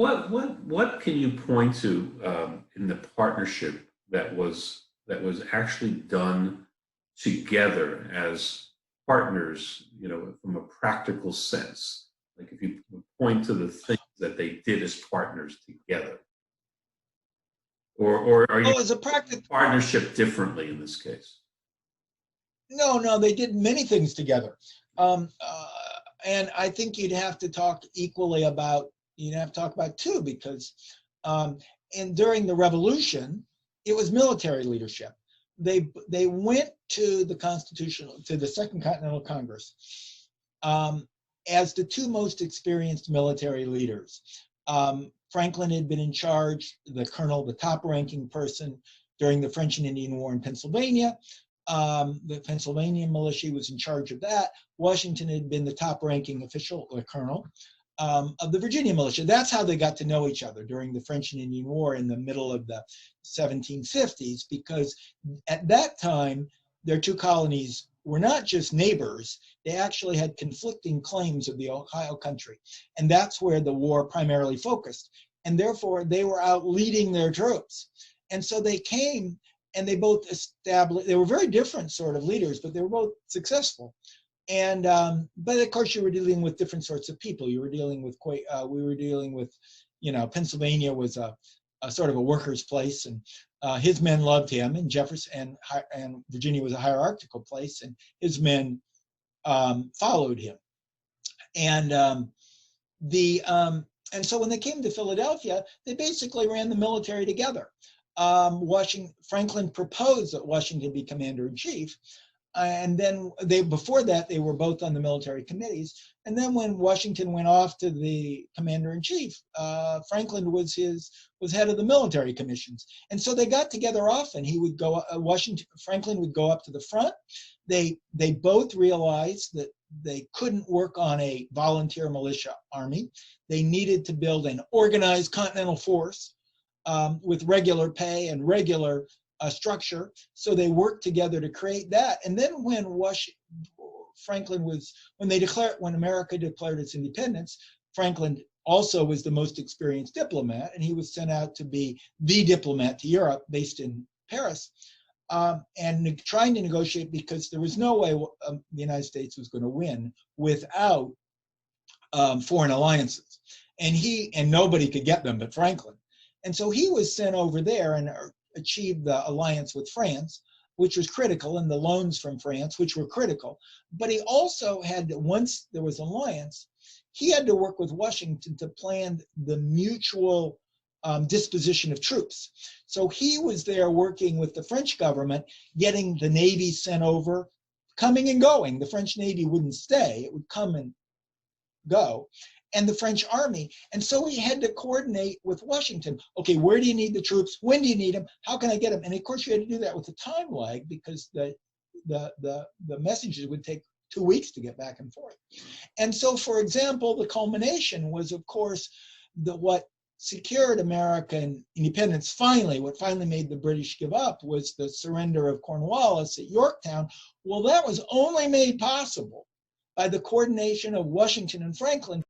what can you point to in the partnership that was actually done together as partners, from a practical sense? Like if you point to the things that they did as partners together, or are you Oh, as a practice, partnership differently in this case? no, they did many things together. Um, uh, and I think you'd have to talk about two, because um, and during the revolution, it was military leadership. They went to the Second Continental Congress as the two most experienced military leaders. Franklin had been in charge, the colonel, the top ranking person during the French and Indian War in Pennsylvania. The Pennsylvania militia was in charge of that. Washington had been the top ranking official, the colonel, of the Virginia militia. That's how they got to know each other during the French and Indian War in the middle of the 1750s, because at that time, their two colonies were not just neighbors, they actually had conflicting claims of the Ohio country. And that's where the war primarily focused. And therefore, they were out leading their troops. And so they came and they both established, they were very different sort of leaders, but they were both successful. And but of course, you were dealing with different sorts of people. You were dealing with we were dealing with, Pennsylvania was a sort of a worker's place, and his men loved him, and Jefferson and Virginia was a hierarchical place, and his men followed him. And and so when they came to Philadelphia, they basically ran the military together. Franklin proposed that Washington be commander in chief. And then before that, they were both on the military committees. And then when Washington went off to the commander in chief, Franklin was head of the military commissions. And so they got together often. Franklin would go up to the front. They both realized that they couldn't work on a volunteer militia army. They needed to build an organized continental force with regular pay and regular structure. So they worked together to create that. And then when America declared its independence, Franklin also was the most experienced diplomat, and he was sent out to be the diplomat to Europe, based in Paris, and trying to negotiate, because there was no way the United States was going to win without foreign alliances. And nobody could get them but Franklin. And so he was sent over there and achieved the alliance with France, which was critical, and the loans from France, which were critical. But he also once there was an alliance, he had to work with Washington to plan the mutual disposition of troops. So he was there working with the French government, getting the Navy sent over, coming and going. The French Navy wouldn't stay, it would come and go. And the French army. And so he had to coordinate with Washington. Okay, where do you need the troops? When do you need them? How can I get them? And of course, you had to do that with a time lag, because the messages would take 2 weeks to get back and forth. And so, for example, the culmination was, of course, what secured American independence what finally made the British give up, was the surrender of Cornwallis at Yorktown. Well, that was only made possible by the coordination of Washington and Franklin,